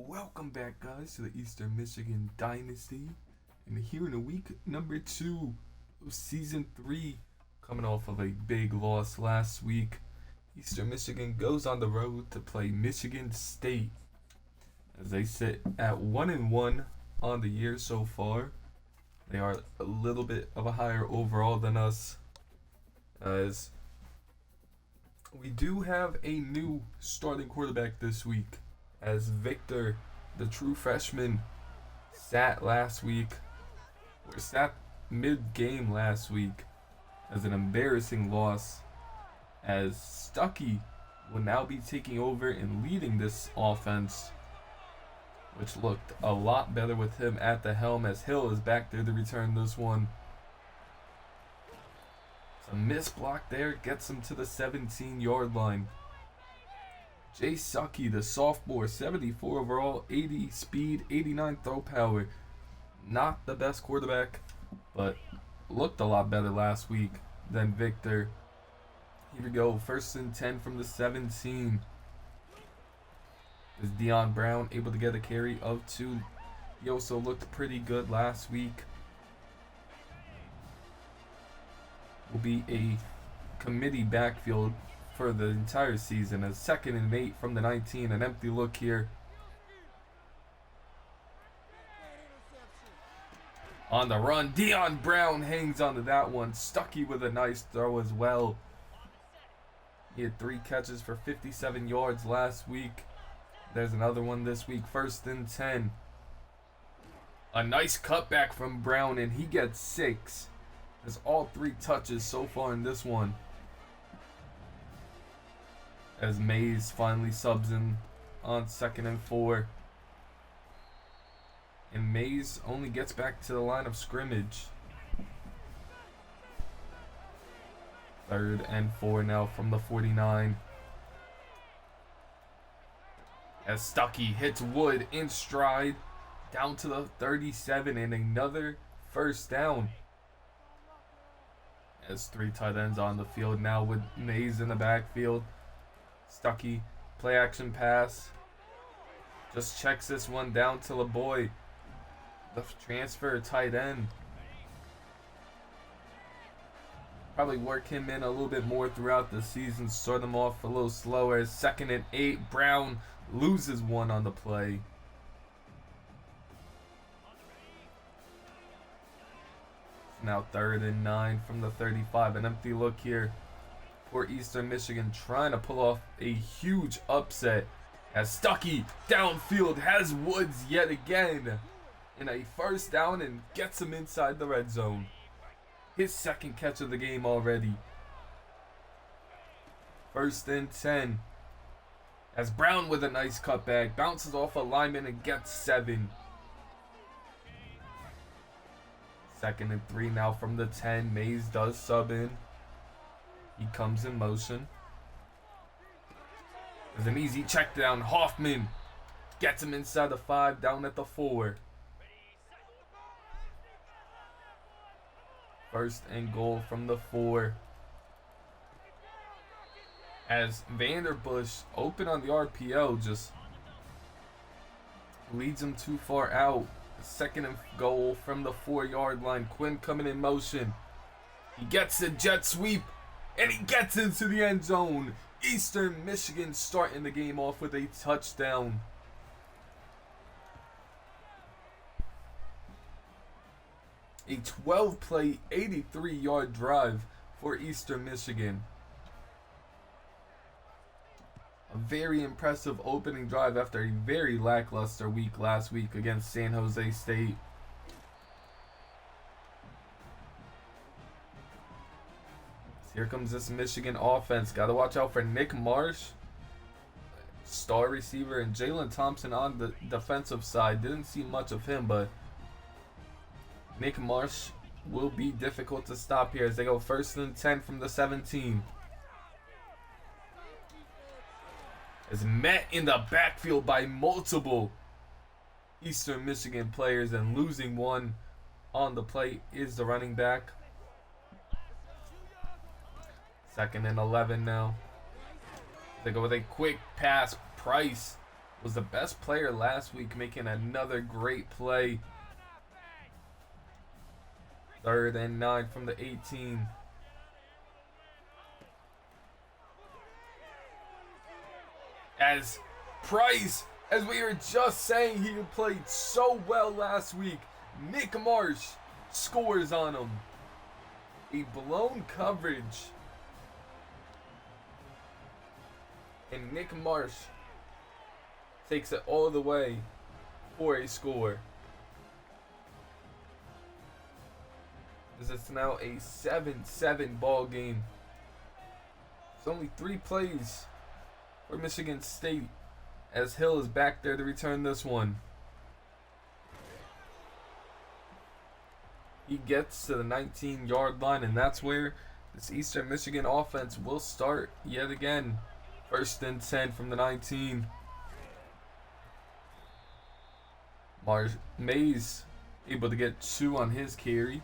Welcome back, guys, to the Eastern Michigan Dynasty. And here in the week number 2 of Season 3, coming off of a big loss last week, Eastern Michigan goes on the road to play Michigan State as they sit at 1-1 on the year so far. They are a little bit of a higher overall than us, as we do have a new starting quarterback this week, as Victor, the true freshman, sat mid-game last week as an embarrassing loss, as Stuckey will now be taking over and leading this offense, which looked a lot better with him at the helm, as Hill is back there to return this one. A missed block there gets him to the 17-yard line. Jay Stuckey, the sophomore, 74 overall, 80 speed, 89 throw power. Not the best quarterback, but looked a lot better last week than Victor. Here we go, 1st and 10 from the 17. Is Dion Brown able to get a carry of 2? He also looked pretty good last week. Will be a committee backfield for the entire season, as 2nd and 8 from the 19. An empty look here. On the run, Dion Brown hangs onto that one. Stuckey with a nice throw as well. He had 3 catches for 57 yards last week. There's another one this week. 1st and 10. A nice cutback from Brown, and he gets 6. There's all 3 touches so far in this one, as Mays finally subs in on 2nd and 4. And Mays only gets back to the line of scrimmage. 3rd and 4 now from the 49. As Stuckey hits Wood in stride down to the 37, and another 1st down. As 3 tight ends on the field now with Mays in the backfield. Stuckey, play action pass. Just checks this one down to LeBoy, the transfer tight end. Probably work him in a little bit more throughout the season, start him off a little slower. As 2nd and 8, Brown loses one on the play. Now 3rd and 9 from the 35. An empty look here for Eastern Michigan, trying to pull off a huge upset, as Stuckey downfield has Woods yet again in a 1st down and gets him inside the red zone. His 2nd catch of the game already. 1st and 10. As Brown with a nice cutback bounces off a lineman and gets 7. 2nd and 3 now from the 10. Mays does sub in. He comes in motion. There's an easy check down. Hoffman gets him inside the 5, down at the 4. 1st and goal from the 4. As Vanderbush, open on the RPO, just leads him too far out. 2nd and goal from the 4-yard line. Quinn coming in motion. He gets a jet sweep, and he gets into the end zone. Eastern Michigan starting the game off with a touchdown. A 12-play, 83-yard drive for Eastern Michigan. A very impressive opening drive after a very lackluster week last week against San Jose State. Here comes this Michigan offense. Got to watch out for Nick Marsh, star receiver, and Jalen Thompson on the defensive side. Didn't see much of him, but Nick Marsh will be difficult to stop here as they go 1st and 10 from the 17. Is met in the backfield by multiple Eastern Michigan players, and losing one on the play is the running back. 2nd and 11 now. They go with a quick pass. Price was the best player last week, making another great play. 3rd and 9 from the 18. As Price, as we were just saying, he played so well last week. Nick Marsh scores on him. A blown coverage. And Nick Marsh takes it all the way for a score. As it's now a 7-7 ball game. It's only 3 plays for Michigan State, as Hill is back there to return this one. He gets to the 19-yard line, and that's where this Eastern Michigan offense will start yet again. 1st and 10 from the 19. Mays able to get 2 on his carry.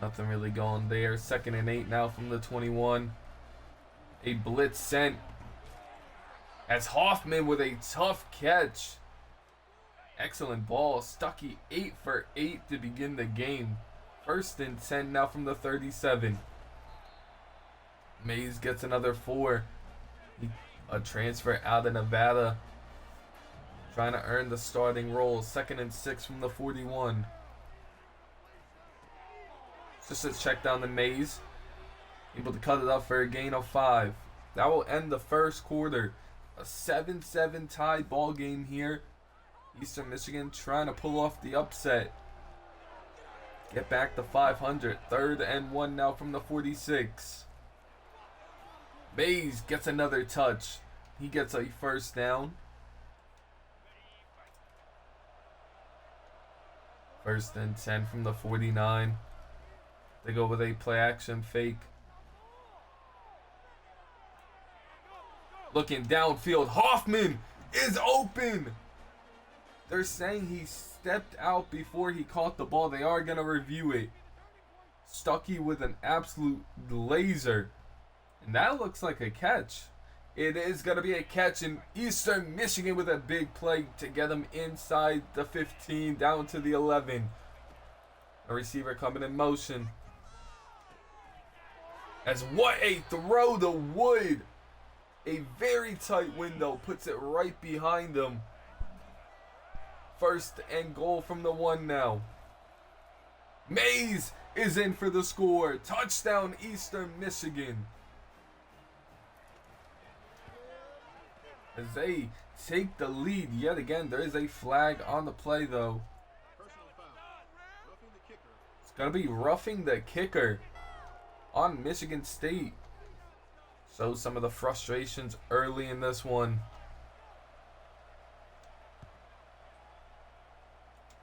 Nothing really going there. 2nd and 8 now from the 21. A blitz sent as Hoffman with a tough catch. Excellent ball. Stuckey 8 for 8 to begin the game. 1st and 10 now from the 37. Mays gets another 4. A transfer out of Nevada. Trying to earn the starting role. 2nd and 6 from the 41. Just a check down to Mays. Able to cut it up for a gain of 5. That will end the first quarter. A 7-7 tie ball game here. Eastern Michigan trying to pull off the upset. Get back to 500. 3rd and 1 now from the 46. Mays gets another touch. He gets a 1st down. 1st and 10 from the 49. They go with a play action fake. Looking downfield. Hoffman is open. They're saying he stepped out before he caught the ball. They are going to review it. Stuckey with an absolute laser. And that looks like a catch. It is going to be a catch, in Eastern Michigan with a big play to get him inside the 15 down to the 11. A receiver coming in motion. As what a throw to Wood. A very tight window puts it right behind him. 1st and goal from the 1 now. Mays is in for the score. Touchdown Eastern Michigan. As they take the lead yet again. There is a flag on the play though. It's going to be roughing the kicker on Michigan State. Shows some of the frustrations early in this one.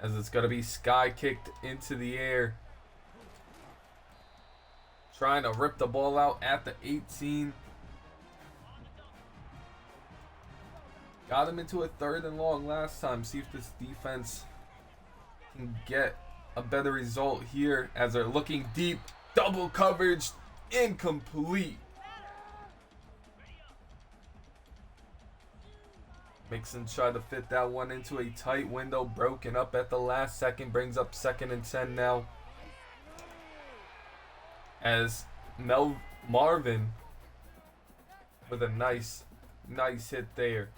As it's going to be sky kicked into the air. Trying to rip the ball out at the 18. Got him into a 3rd and long last time. See if this defense can get a better result here as they're looking deep. Double coverage. Incomplete. Mixon tried to fit that one into a tight window. Broken up at the last second. Brings up 2nd and 10 now. As Marvin with a nice hit there.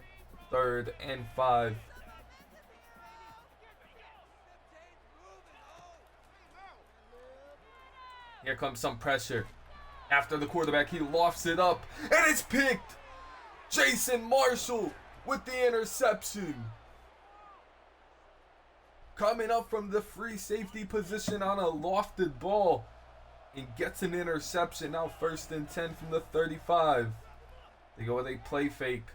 3rd and 5. Here comes some pressure. After the quarterback, he lofts it up. And it's picked. Jason Marshall with the interception. Coming up from the free safety position on a lofted ball. And gets an interception. Now 1st and 10 from the 35. They go with a play fake.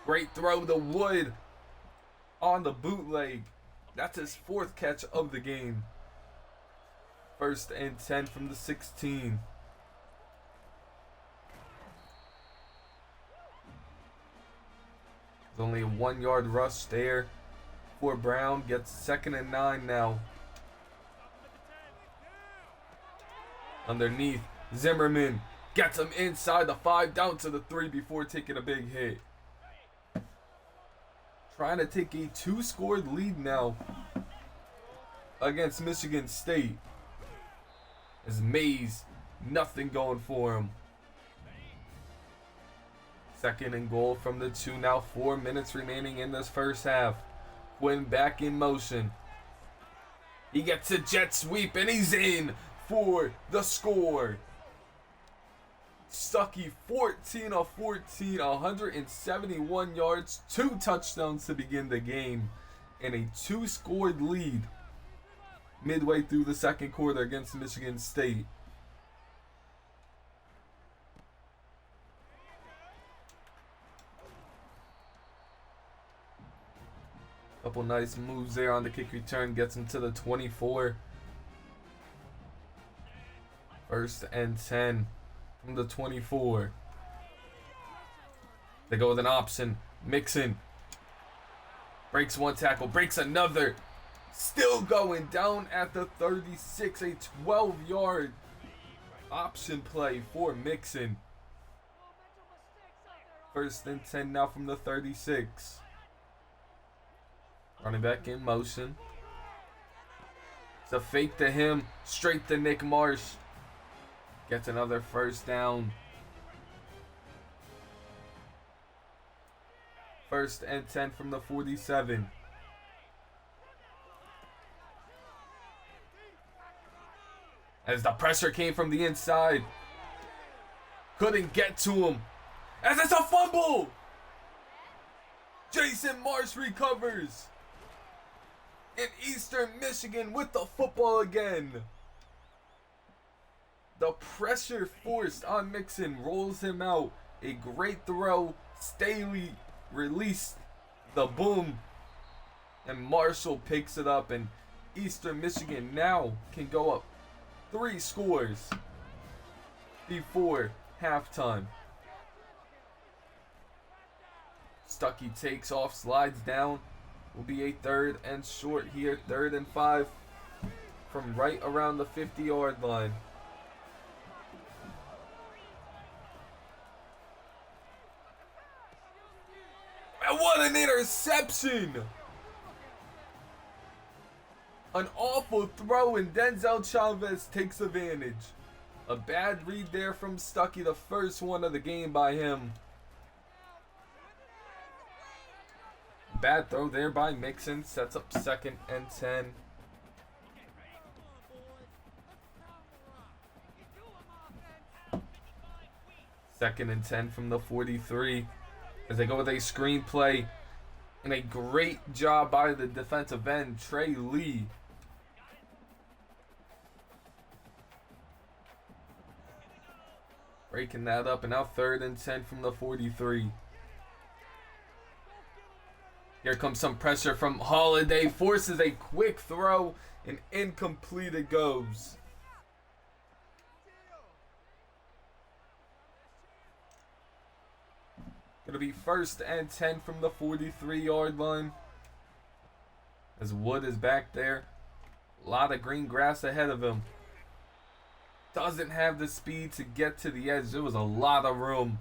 Great throw to Wood on the bootleg. That's his 4th catch of the game. 1st and 10 from the 16. There's only a 1-yard rush there for Brown. Gets 2nd and 9 now. Underneath, Zimmerman gets him inside the 5 down to the 3 before taking a big hit. trying to take a 2-score lead now against Michigan State. As Mays, nothing going for him. Second and goal from the 2. Now 4 minutes remaining in this first half. Quinn back in motion. He gets a jet sweep and he's in for the score. Stuckey 14 of 14, 171 yards, 2 touchdowns to begin the game, and a 2-scored lead midway through the second quarter against Michigan State. Couple nice moves there on the kick return, gets him to the 24. First and 10 from the 24. They go with an option. Mixon breaks one tackle, breaks another. Still going down at the 36. A 12-yard option play for Mixon. First and 10 now from the 36. Running back in motion. It's a fake to him. Straight to Nick Marsh. Gets another first down. First and 10 from the 47. As the pressure came from the inside. Couldn't get to him. As it's a fumble! Jason Marsh recovers. And Eastern Michigan with the football again. The pressure forced on Mixon rolls him out. A great throw. Staley released the boom. And Marshall picks it up. And Eastern Michigan now can go up 3 scores before halftime. Stuckey takes off, slides down. Will be a 3rd and short here. 3rd and 5 from right around the 50-yard line. And what an interception! An awful throw, and Denzel Chavez takes advantage. A bad read there from Stuckey, the first one of the game by him. Bad throw there by Mixon, sets up 2nd and 10. Second and 10 from the 43 as they go with a screenplay and a great job by the defensive end, Trey Lee. Breaking that up, and now 3rd and 10 from the 43. Here comes some pressure from Holiday. Forces a quick throw and incomplete it goes. Going to be 1st and 10 from the 43-yard line. As Wood is back there. A lot of green grass ahead of him. Doesn't have the speed to get to the edge. There was a lot of room.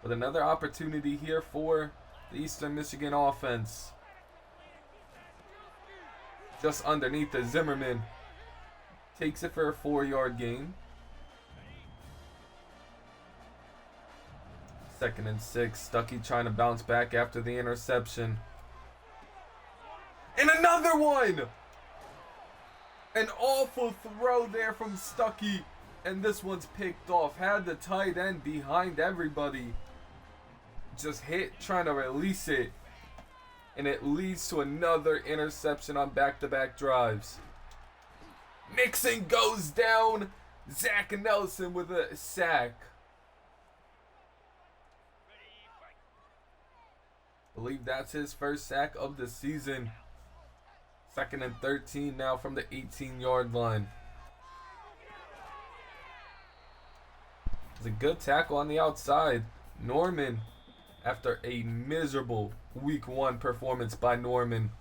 But another opportunity here for the Eastern Michigan offense. Just underneath the Zimmerman. Takes it for a 4-yard gain. 2nd and 6. Stuckey trying to bounce back after the interception. And another one! An awful throw there from Stuckey. And this one's picked off. Had the tight end behind everybody. Just hit, trying to release it. And it leads to another interception on back-to-back drives. Mixon goes down. Zach Nelson with a sack. Believe that's his first sack of the season. 2nd and 13 now from the 18-yard line. It's a good tackle on the outside. Norman, after a miserable week 1 performance by Norman.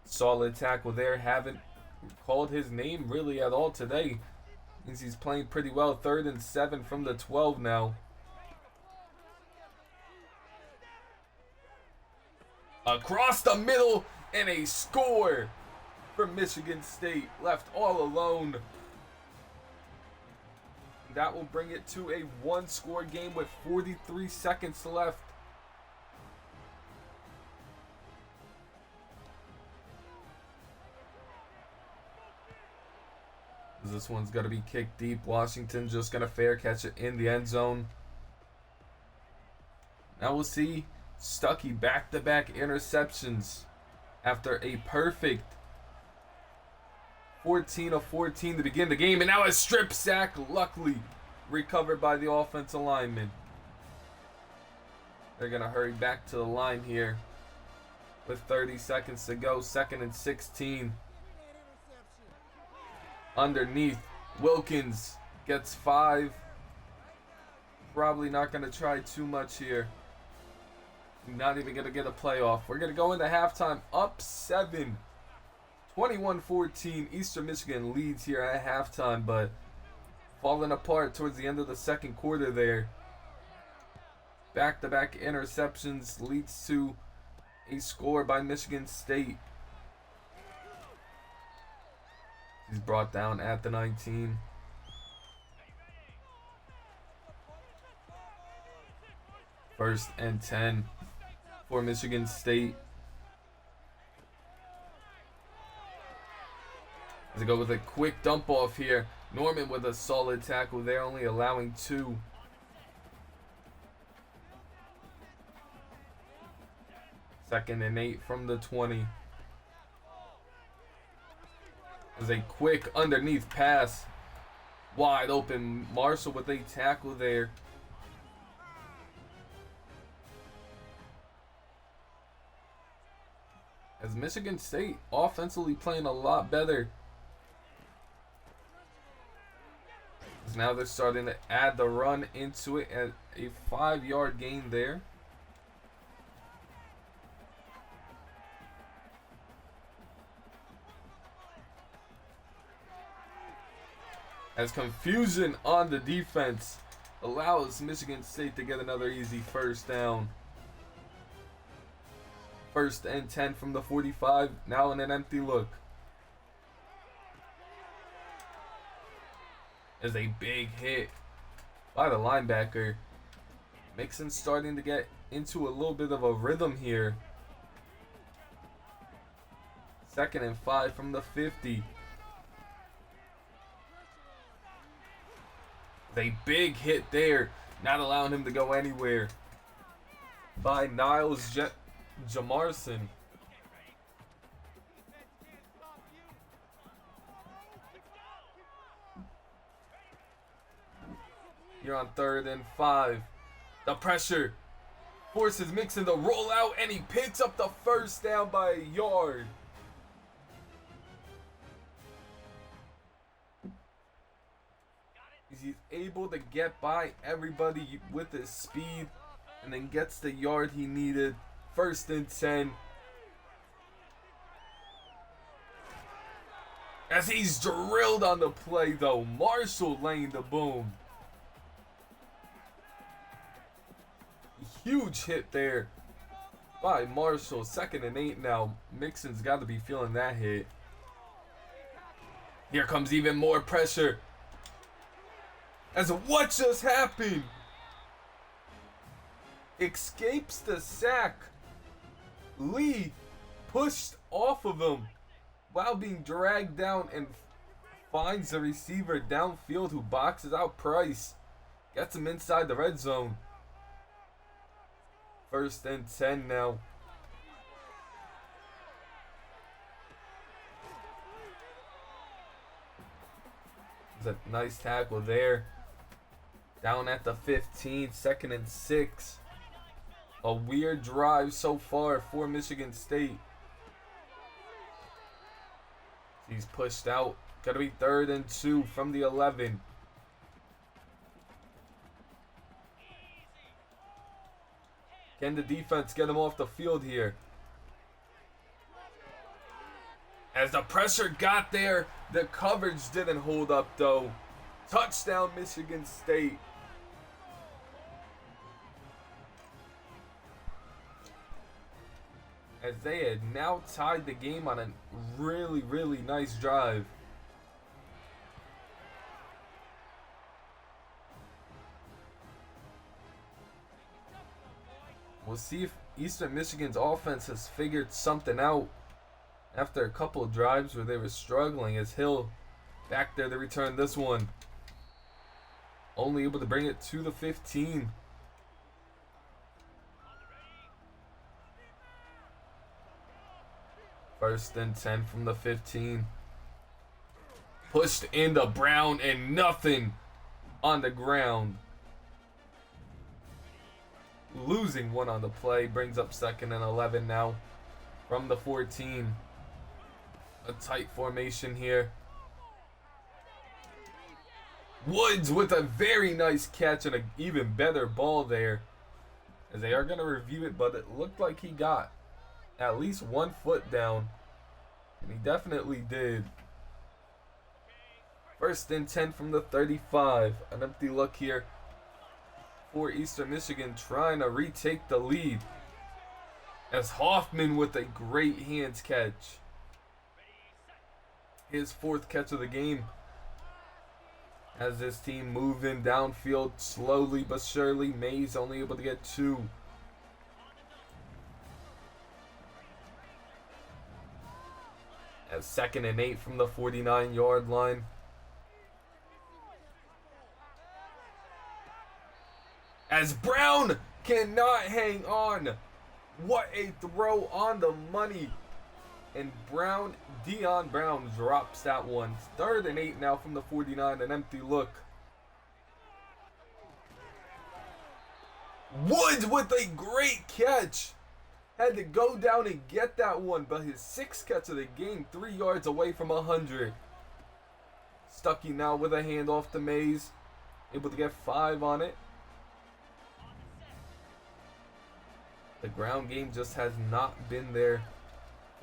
Solid tackle there. Haven't called his name really at all today. Means he's playing pretty well. 3rd and 7 from the 12 now. Across the middle, and a score for Michigan State. Left all alone. That will bring it to a one-score game with 43 seconds left. This one's going to be kicked deep. Washington just going to fair catch it in the end zone. Now we'll see Stuckey back-to-back interceptions after a perfect 14 of 14 to begin the game. And now a strip sack, luckily recovered by the offensive lineman. They're going to hurry back to the line here with 30 seconds to go. 2nd and 16. Underneath, Wilkins gets 5. Probably not going to try too much here. Not even going to get a playoff. We're going to go into halftime up 7. 21-14. Eastern Michigan leads here at halftime, but falling apart towards the end of the second quarter there. Back-to-back interceptions leads to a score by Michigan State. He's brought down at the 19. First and 10 for Michigan State. As they go with a quick dump off here. Norman with a solid tackle there, only allowing 2. Second and 8 from the 20. As a quick underneath pass. Wide open. Marshall with a tackle there. As Michigan State offensively playing a lot better. As now they're starting to add the run into it at a 5-yard gain there. As confusion on the defense allows Michigan State to get another easy first down. First and 10 from the 45, now in an empty look. As a big hit by the linebacker. Mixon's starting to get into a little bit of a rhythm here. 2nd and 5 from the 50. A big hit there, not allowing him to go anywhere. By Niles Jamarson. You're on 3rd and 5. The pressure forces Mixon to roll out, and he picks up the first down by a yard. He's able to get by everybody with his speed and then gets the yard he needed. 1st and 10. As he's drilled on the play though. Marshall laying the boom. Huge hit there by Marshall. 2nd and 8 now. Mixon's got to be feeling that hit. Here comes even more pressure. As what just happened? Escapes the sack. Lee pushed off of him while being dragged down and finds the receiver downfield who boxes out Price. Gets him inside the red zone. 1st and 10 now. There's a nice tackle there. Down at the 15, 2nd and 6. A weird drive so far for Michigan State. He's pushed out. Gotta be 3rd and 2 from the 11. Can the defense get him off the field here? As the pressure got there, the coverage didn't hold up though. Touchdown Michigan State. as they had now tied the game on a really, really nice drive. We'll see if Eastern Michigan's offense has figured something out after a couple of drives where they were struggling, as Hill back there to return this one. Only able to bring it to the 15. First and 10 from the 15. Pushed into Brown and nothing on the ground. Losing one on the play brings up 2nd and 11 now from the 14. A tight formation here. Woods with a very nice catch and an even better ball there, as they are going to review it, but it looked like he got at least 1 foot down, and he definitely did. First and 10 from the 35. An empty look here for Eastern Michigan, trying to retake the lead, as Hoffman with a great hands catch. His 4th catch of the game, as this team moving downfield slowly but surely. Mays only able to get 2. As 2nd and 8 from the 49-yard line. As Brown cannot hang on. What a throw on the money. And Dion Brown drops that one. 3rd and 8 now from the 49. An empty look. Woods with a great catch. Had to go down and get that one, but his 6th catch of the game, 3 yards away from 100. Stuckey now with a handoff to Mays. Able to get 5 on it. The ground game just has not been there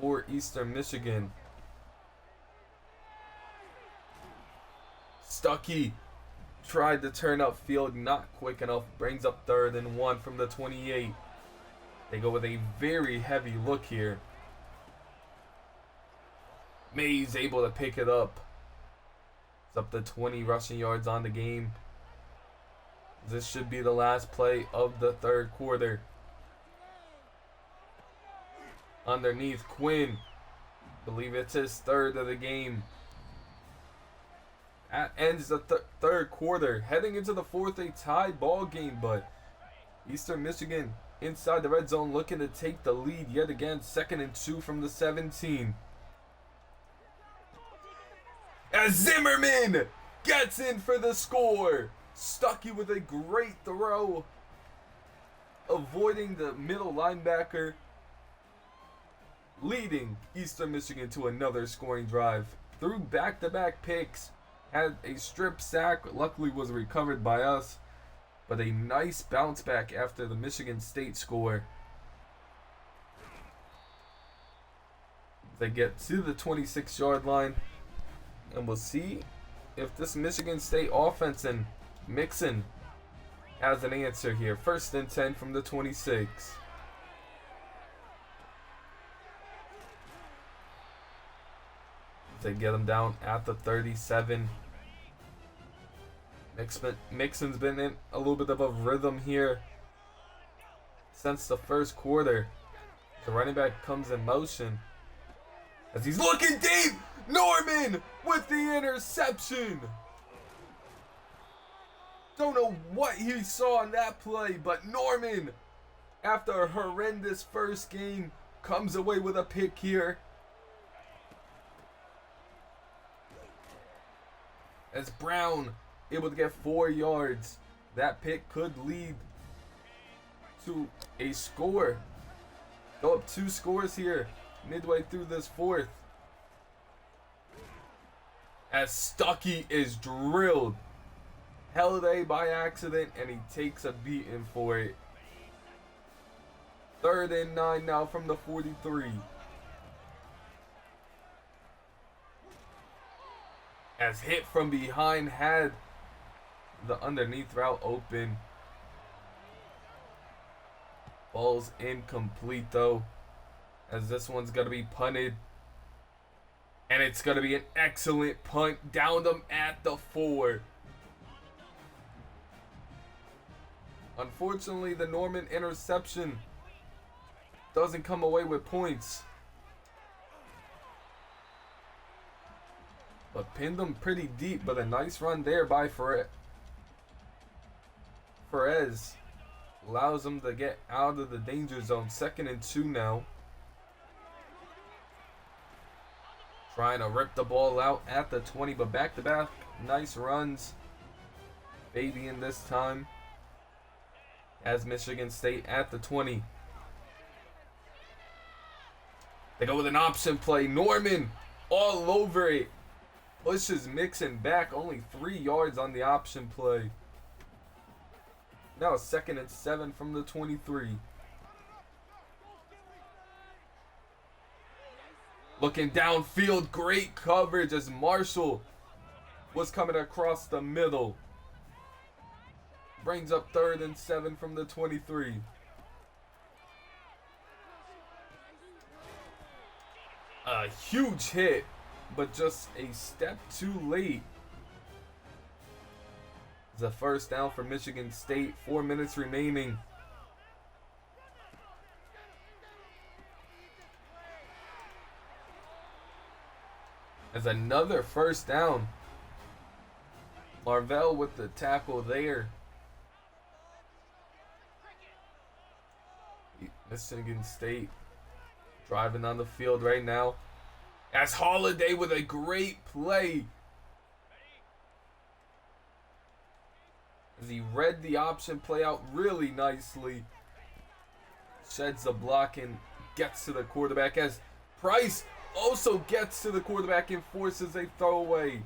for Eastern Michigan. Stuckey tried to turn upfield, not quick enough. Brings up 3rd and 1 from the 28. They go with a very heavy look here. Mays able to pick it up. It's up to 20 rushing yards on the game. This should be the last play of the 3rd quarter. Underneath, Quinn. Believe it's his 3rd of the game. That ends the 3rd quarter. Heading into the 4th, a tie ball game, but Eastern Michigan inside the red zone looking to take the lead yet again. 2nd and 2 from the 17. As Zimmerman gets in for the score. Stuckey with a great throw, avoiding the middle linebacker, leading Eastern Michigan to another scoring drive. Threw back-to-back picks, had a strip sack, luckily was recovered by us, but a nice bounce back after the Michigan State score. They get to the 26-yard line, and we'll see if this Michigan State offense and Mixon has an answer here. 1st and 10 from the 26. They get him down at the 37. Mixon's been in a little bit of a rhythm here since the 1st quarter. The running back comes in motion as he's looking deep. Norman with the interception. Don't know what he saw on that play, but Norman, after a horrendous first game, comes away with a pick here. As Brown able to get 4 yards. That pick could lead to a score. Go up 2 scores here midway through this 4th. As Stuckey is drilled. Halliday by accident, and he takes a beating for it. 3rd and 9 now from the 43. As hit from behind had the underneath route open. Ball's incomplete though. as this one's going to be punted. And it's going to be an excellent punt. Down them at the 4. Unfortunately, the Norman interception doesn't come away with points. But pinned them pretty deep, but a nice run there by Perez. Allows them to get out of the danger zone. 2nd and 2 now. Trying to rip the ball out at the 20, but back-to-back nice runs. Fabian this time. As Michigan State at the 20. They go with an option play. Norman all over it. Pushes Mixon back. Only 3 yards on the option play. Now 2nd and 7 from the 23. Looking downfield. Great coverage as Marshall was coming across the middle. Brings up 3rd and 7 from the 23. A huge hit, but just a step too late. It's a 1st down for Michigan State. 4 minutes remaining. As another 1st down. Marvell with the tackle there. Michigan State driving on the field right now. As Holiday with a great play. As he read the option play out really nicely. Sheds the block and gets to the quarterback. As Price also gets to the quarterback and forces a throwaway.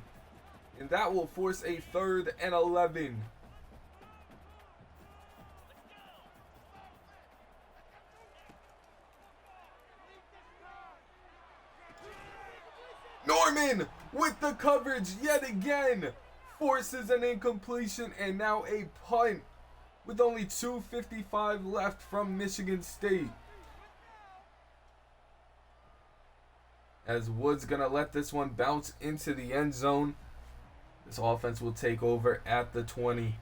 And that will force a 3rd and 11. Norman with the coverage yet again. Forces an incompletion and now a punt with only 2:55 left from Michigan State. As Wood's going to let this one bounce into the end zone. This offense will take over at the 20.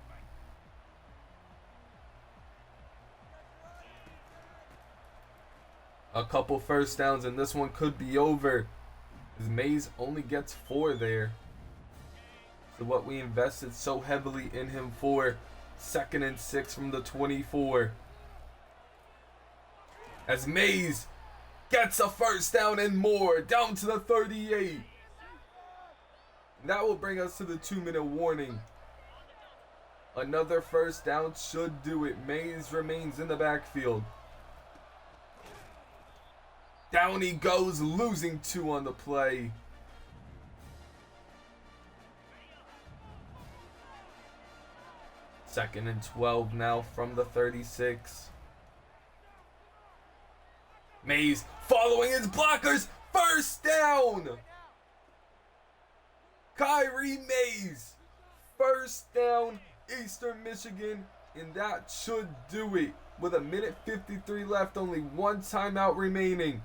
A couple 1st downs and this one could be over. As Mays only gets 4 there. So what we invested so heavily in him for. 2nd and 6 from the 24. As Mays gets a 1st down and more. Down to the 38. That will bring us to the 2-minute warning. Another 1st down should do it. Mays remains in the backfield. Down he goes, losing 2 on the play. Second and 12 now from the 36. Mays following his blockers. 1st down. Kyrie Mays. 1st down, Eastern Michigan. And that should do it. With 1:53 left, only 1 timeout remaining.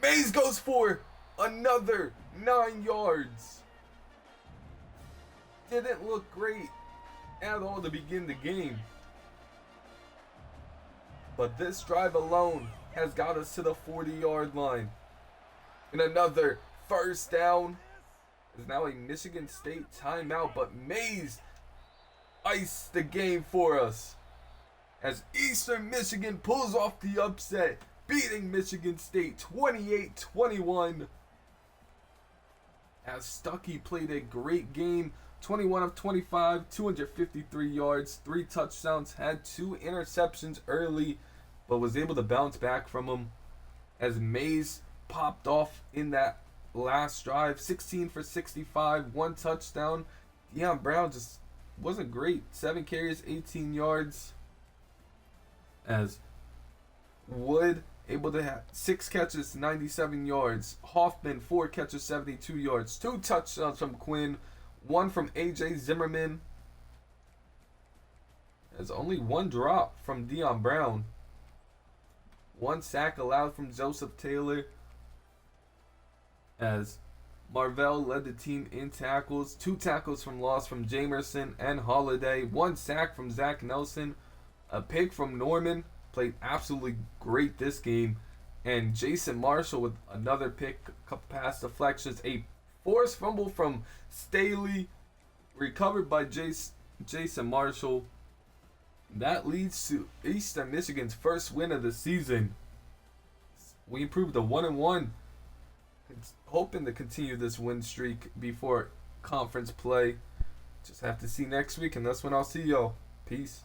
Mays goes for another 9 yards. Didn't look great at all to begin the game. But this drive alone has got us to the 40-yard line. And another 1st down. Is now a Michigan State timeout, but Mays iced the game for us. As Eastern Michigan pulls off the upset, beating Michigan State 28-21. As Stuckey played a great game, 21 of 25, 253 yards, 3 touchdowns, had 2 interceptions early, but was able to bounce back from them. As Mays popped off in that last drive, 16 for 65, 1 touchdown. Deion Brown just wasn't great. 7 carries, 18 yards. As Wood able to have 6 catches, 97 yards. Hoffman, 4 catches, 72 yards. 2 touchdowns from Quinn, 1 from A.J. Zimmerman. There's only 1 drop from Deion Brown. 1 sack allowed from Joseph Taylor as Marvell led the team in tackles. 2 tackles from loss from Jamerson and Holiday. 1 sack from Zach Nelson. A pick from Norman. Played absolutely great this game. And Jason Marshall with another pick, a couple pass deflections. A forced fumble from Staley. Recovered by Jason Marshall. That leads to Eastern Michigan's first win of the season. We improved to 1-1. Hoping to continue this win streak before conference play. Just have to see next week, and that's when I'll see y'all. Peace.